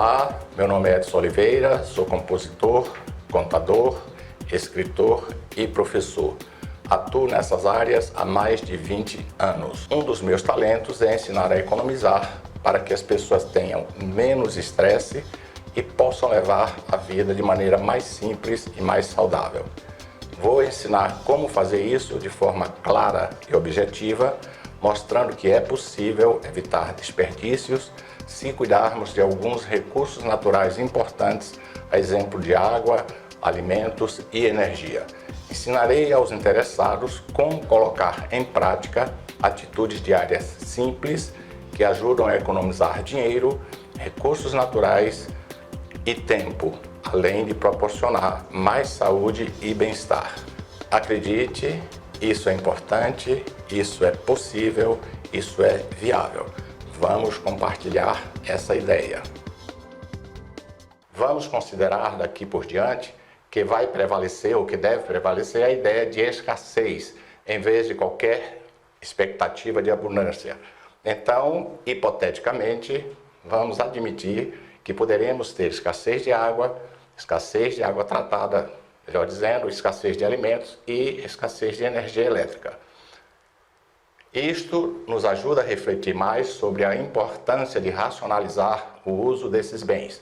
Olá, meu nome é Edson Oliveira, sou compositor, contador, escritor e professor. Atuo nessas áreas há mais de 20 anos. Um dos meus talentos é ensinar a economizar para que as pessoas tenham menos estresse e possam levar a vida de maneira mais simples e mais saudável. Vou ensinar como fazer isso de forma clara e objetiva, mostrando que é possível evitar desperdícios se cuidarmos de alguns recursos naturais importantes, a exemplo de água, alimentos e energia. Ensinarei aos interessados como colocar em prática atitudes diárias simples que ajudam a economizar dinheiro, recursos naturais e tempo, além de proporcionar mais saúde e bem-estar. Acredite, isso é importante, isso é possível, isso é viável. Vamos compartilhar essa ideia. Vamos considerar daqui por diante que vai prevalecer ou que deve prevalecer a ideia de escassez, em vez de qualquer expectativa de abundância. Então, hipoteticamente, vamos admitir que poderemos ter escassez de água tratada, melhor dizendo, escassez de alimentos e escassez de energia elétrica. Isto nos ajuda a refletir mais sobre a importância de racionalizar o uso desses bens.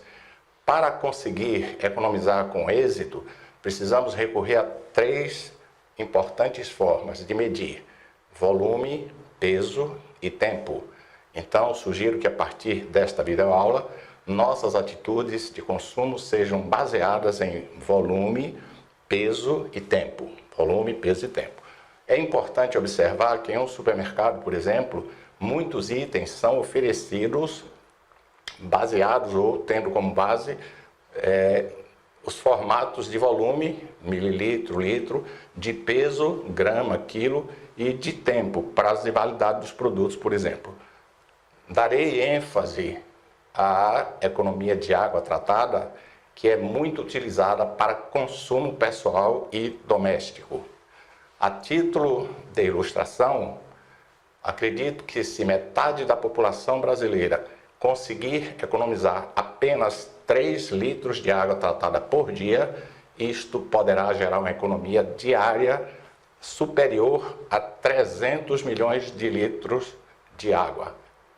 Para conseguir economizar com êxito, precisamos recorrer a 3 importantes formas de medir: volume, peso e tempo. Então, sugiro que a partir desta videoaula, nossas atitudes de consumo sejam baseadas em volume, peso e tempo. Volume, peso e tempo. É importante observar que em um supermercado, por exemplo, muitos itens são oferecidos baseados ou tendo como base os formatos de volume, mililitro, litro, de peso, grama, quilo e de tempo, prazo de validade dos produtos, por exemplo. Darei ênfase à economia de água tratada, que é muito utilizada para consumo pessoal e doméstico. A título de ilustração, acredito que se metade da população brasileira conseguir economizar apenas 3 litros de água tratada por dia, isto poderá gerar uma economia diária superior a 300 milhões de litros de água,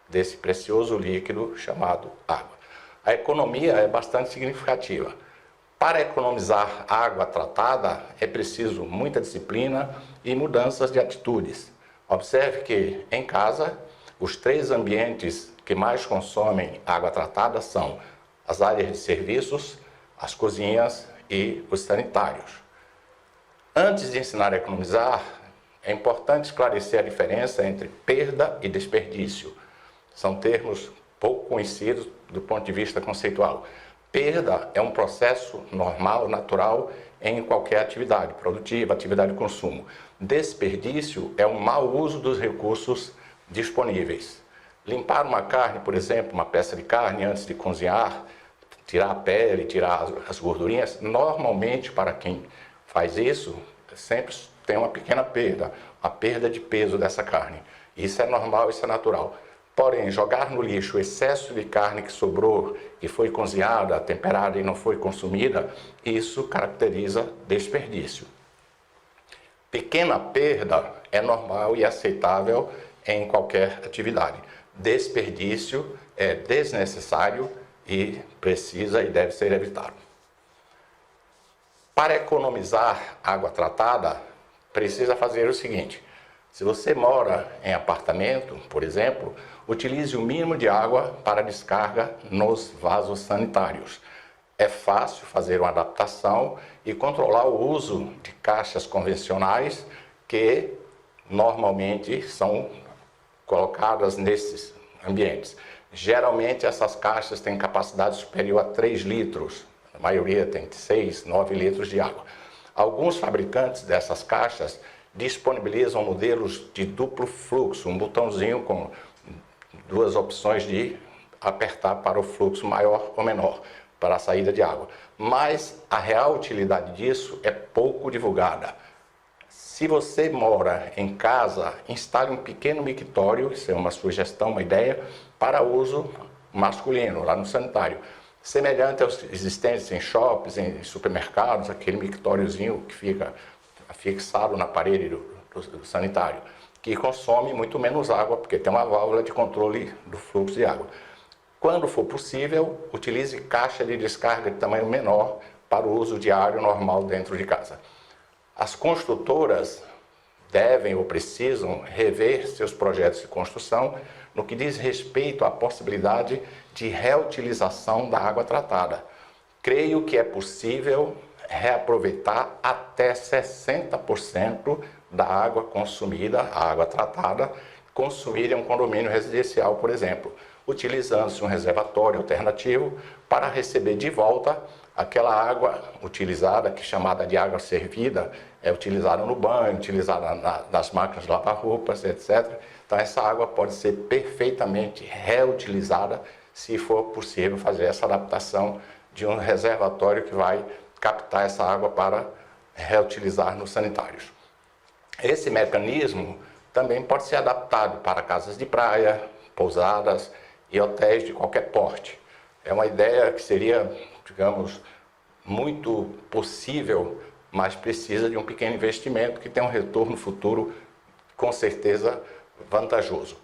desse precioso líquido chamado água. A economia é bastante significativa. Para economizar água tratada, é preciso muita disciplina e mudanças de atitudes. Observe que, em casa, os 3 ambientes que mais consomem água tratada são as áreas de serviços, as cozinhas e os sanitários. Antes de ensinar a economizar, é importante esclarecer a diferença entre perda e desperdício. São termos pouco conhecidos do ponto de vista conceitual. Perda é um processo normal, natural, em qualquer atividade produtiva, atividade de consumo. Desperdício é um mau uso dos recursos disponíveis. Limpar uma carne, por exemplo, uma peça de carne antes de cozinhar, tirar a pele, tirar as gordurinhas, normalmente para quem faz isso, sempre tem uma pequena perda, a perda de peso dessa carne. Isso é normal, isso é natural. Porém, jogar no lixo o excesso de carne que sobrou, que foi cozinhada, temperada e não foi consumida, isso caracteriza desperdício. Pequena perda é normal e aceitável em qualquer atividade. Desperdício é desnecessário e precisa e deve ser evitado. Para economizar água tratada, precisa fazer o seguinte: se você mora em apartamento, por exemplo, utilize o mínimo de água para descarga nos vasos sanitários. É fácil fazer uma adaptação e controlar o uso de caixas convencionais que normalmente são colocadas nesses ambientes. Geralmente essas caixas têm capacidade superior a 3 litros, a maioria tem 6, 9 litros de água. Alguns fabricantes dessas caixas disponibilizam modelos de duplo fluxo, um botãozinho com 2 opções de apertar para o fluxo maior ou menor, para a saída de água. Mas a real utilidade disso é pouco divulgada. Se você mora em casa, instale um pequeno mictório, isso é uma sugestão, uma ideia, para uso masculino, lá no sanitário. semelhante aos existentes em shoppings, em supermercados, aquele mictóriozinho que fica fixado na parede do sanitário, que consome muito menos água, porque tem uma válvula de controle do fluxo de água. Quando for possível, utilize caixa de descarga de tamanho menor para o uso diário normal dentro de casa. As construtoras devem ou precisam rever seus projetos de construção no que diz respeito à possibilidade de reutilização da água tratada. Creio que é possível reaproveitar até 60% da água consumida, a água tratada, consumida em um condomínio residencial, por exemplo, utilizando-se um reservatório alternativo para receber de volta aquela água utilizada, que é chamada de água servida, é utilizada no banho, utilizada nas máquinas de lavar roupas, etc. Então essa água pode ser perfeitamente reutilizada se for possível fazer essa adaptação de um reservatório que vai captar essa água para reutilizar nos sanitários. Esse mecanismo também pode ser adaptado para casas de praia, pousadas e hotéis de qualquer porte. É uma ideia que seria, digamos, muito possível, mas precisa de um pequeno investimento que tem um retorno futuro, com certeza, vantajoso.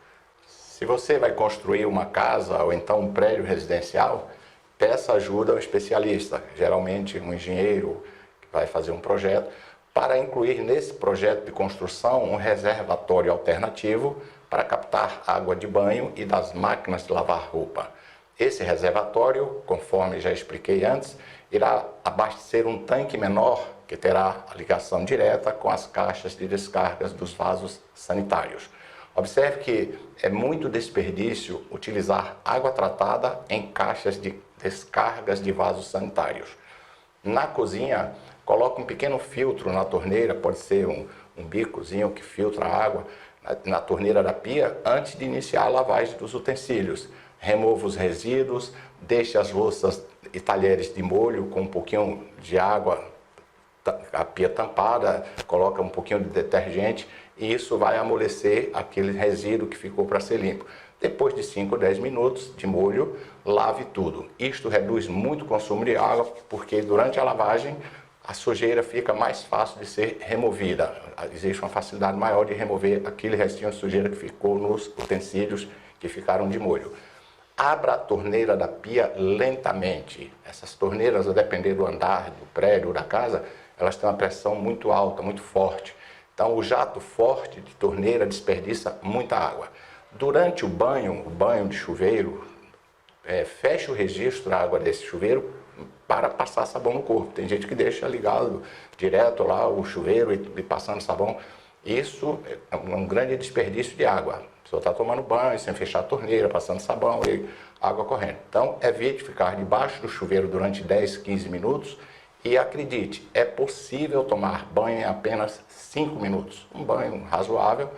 Se você vai construir uma casa ou então um prédio residencial, peça ajuda ao especialista, geralmente um engenheiro que vai fazer um projeto, para incluir nesse projeto de construção um reservatório alternativo para captar água de banho e das máquinas de lavar roupa. Esse reservatório, conforme já expliquei antes, irá abastecer um tanque menor que terá a ligação direta com as caixas de descargas dos vasos sanitários. Observe que é muito desperdício utilizar água tratada em caixas de descargas de vasos sanitários. Na cozinha, coloque um pequeno filtro na torneira, pode ser um bicozinho que filtra a água na torneira da pia antes de iniciar a lavagem dos utensílios. Remova os resíduos, deixe as louças e talheres de molho com um pouquinho de água, a pia tampada, coloca um pouquinho de detergente e isso vai amolecer aquele resíduo que ficou para ser limpo. Depois de 5 ou 10 minutos de molho, lave tudo. Isto reduz muito o consumo de água, porque durante a lavagem a sujeira fica mais fácil de ser removida. Existe uma facilidade maior de remover aquele restinho de sujeira que ficou nos utensílios que ficaram de molho. Abra a torneira da pia lentamente. Essas torneiras, a depender do andar, do prédio ou da casa, elas têm uma pressão muito alta, muito forte. Então, o jato forte de torneira desperdiça muita água. Durante o banho de chuveiro, feche o registro da água desse chuveiro para passar sabão no corpo. Tem gente que deixa ligado direto lá o chuveiro e passando sabão. Isso é um grande desperdício de água. A pessoa está tomando banho sem fechar a torneira, passando sabão e água correndo. Então, evite ficar debaixo do chuveiro durante 10, 15 minutos e acredite, é possível tomar banho em apenas 5 minutos. Um banho razoável,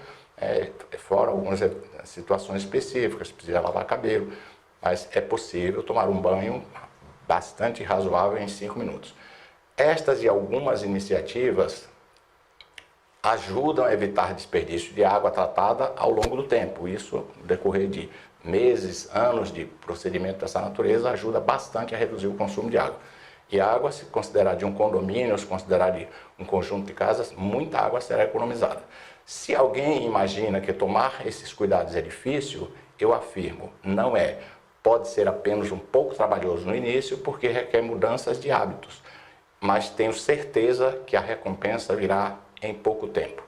fora algumas situações específicas, precisa lavar cabelo, mas é possível tomar um banho bastante razoável em 5 minutos. Estas e algumas iniciativas ajudam a evitar desperdício de água tratada ao longo do tempo. Isso, no decorrer de meses, anos de procedimento dessa natureza, ajuda bastante a reduzir o consumo de água. E a água, se considerar de um condomínio, se considerar de um conjunto de casas, muita água será economizada. Se alguém imagina que tomar esses cuidados é difícil, eu afirmo, não é. Pode ser apenas um pouco trabalhoso no início, porque requer mudanças de hábitos. Mas tenho certeza que a recompensa virá em pouco tempo.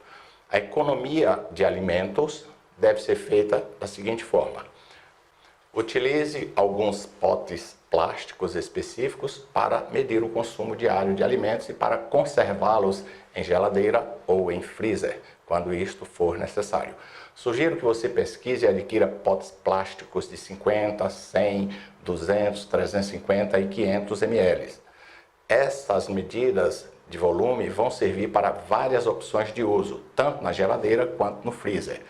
A economia de alimentos deve ser feita da seguinte forma. Utilize alguns potes plásticos específicos para medir o consumo diário de alimentos e para conservá-los em geladeira ou em freezer, quando isto for necessário. Sugiro que você pesquise e adquira potes plásticos de 50, 100, 200, 350 e 500 ml. Essas medidas de volume vão servir para várias opções de uso, tanto na geladeira quanto no freezer.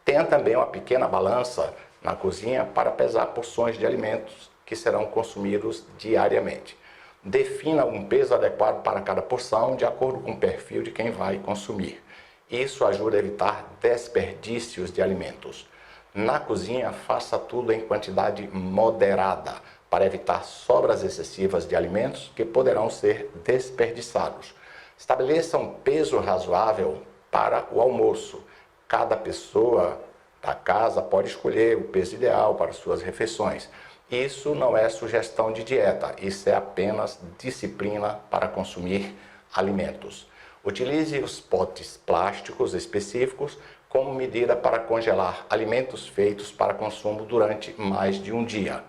Tenha também uma pequena balança na cozinha para pesar porções de alimentos que serão consumidos diariamente. Defina um peso adequado para cada porção de acordo com o perfil de quem vai consumir. Isso ajuda a evitar desperdícios de alimentos. Na cozinha, faça tudo em quantidade moderada, para evitar sobras excessivas de alimentos que poderão ser desperdiçados. Estabeleça um peso razoável para o almoço. Cada pessoa da casa pode escolher o peso ideal para suas refeições. Isso não é sugestão de dieta, isso é apenas disciplina para consumir alimentos. Utilize os potes plásticos específicos como medida para congelar alimentos feitos para consumo durante mais de um dia.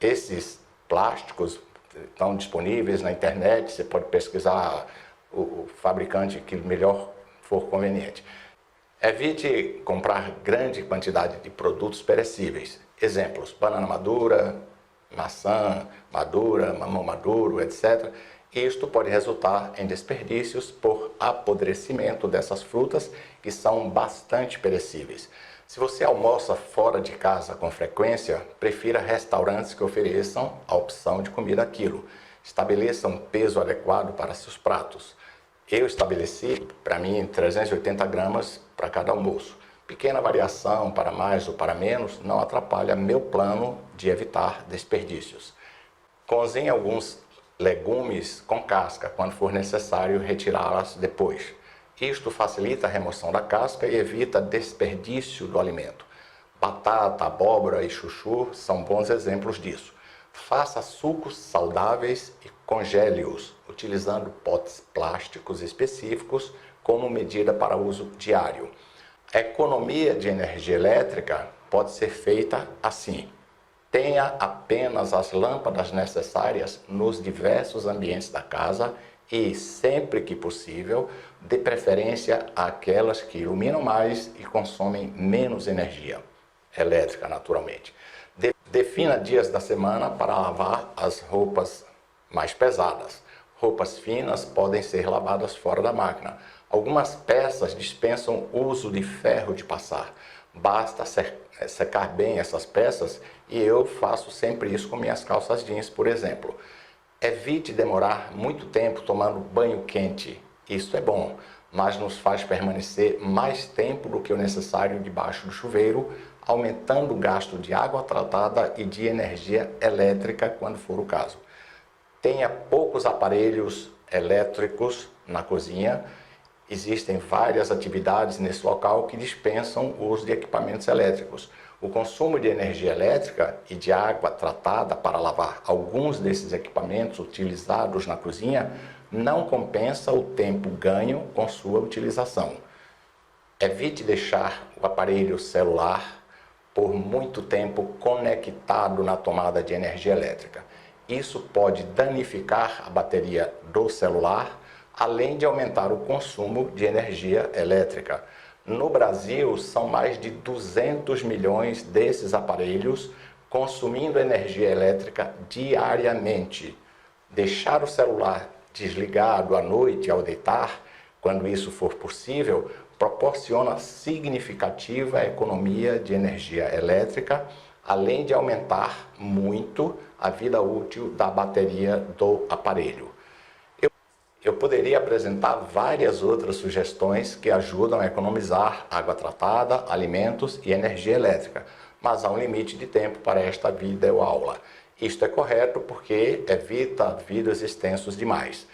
Esses plásticos estão disponíveis na internet, você pode pesquisar o fabricante que melhor for conveniente. Evite comprar grande quantidade de produtos perecíveis. Exemplos: banana madura, maçã madura, mamão maduro, etc. Isto pode resultar em desperdícios por apodrecimento dessas frutas que são bastante perecíveis. Se você almoça fora de casa com frequência, prefira restaurantes que ofereçam a opção de comida a quilo. Estabeleça um peso adequado para seus pratos. Eu estabeleci, para mim, 380 gramas para cada almoço. Pequena variação para mais ou para menos não atrapalha meu plano de evitar desperdícios. Cozinhe alguns legumes com casca, quando for necessário retirá-las depois. Isto facilita a remoção da casca e evita desperdício do alimento. Batata, abóbora e chuchu são bons exemplos disso. Faça sucos saudáveis e congele-os, utilizando potes plásticos específicos como medida para uso diário. A economia de energia elétrica pode ser feita assim. Tenha apenas as lâmpadas necessárias nos diversos ambientes da casa e, sempre que possível, dê preferência àquelas que iluminam mais e consomem menos energia elétrica, naturalmente. Defina dias da semana para lavar as roupas mais pesadas. Roupas finas podem ser lavadas fora da máquina. Algumas peças dispensam o uso de ferro de passar. Basta secar bem essas peças e eu faço sempre isso com minhas calças jeans, por exemplo. Evite demorar muito tempo tomando banho quente. Isso é bom, mas nos faz permanecer mais tempo do que o necessário debaixo do chuveiro, aumentando o gasto de água tratada e de energia elétrica quando for o caso. Tenha poucos aparelhos elétricos na cozinha. Existem várias atividades nesse local que dispensam o uso de equipamentos elétricos. O consumo de energia elétrica e de água tratada para lavar alguns desses equipamentos utilizados na cozinha não compensa o tempo ganho com sua utilização. Evite deixar o aparelho celular por muito tempo conectado na tomada de energia elétrica. Isso pode danificar a bateria do celular, além de aumentar o consumo de energia elétrica. No Brasil, são mais de 200 milhões desses aparelhos consumindo energia elétrica diariamente. Deixar o celular desligado à noite ao deitar, quando isso for possível, proporciona significativa economia de energia elétrica, além de aumentar muito a vida útil da bateria do aparelho. Eu poderia apresentar várias outras sugestões que ajudam a economizar água tratada, alimentos e energia elétrica, mas há um limite de tempo para esta videoaula. Isto é correto porque evita vídeos extensos demais.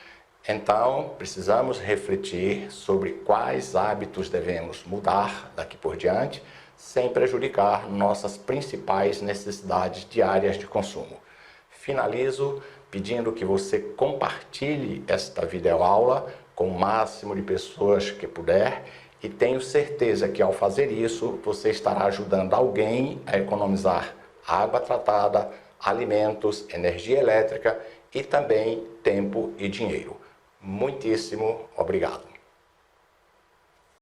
Então, precisamos refletir sobre quais hábitos devemos mudar daqui por diante, sem prejudicar nossas principais necessidades diárias de consumo. Finalizo pedindo que você compartilhe esta videoaula com o máximo de pessoas que puder e tenho certeza que ao fazer isso você estará ajudando alguém a economizar água tratada, alimentos, energia elétrica e também tempo e dinheiro. Muitíssimo obrigado.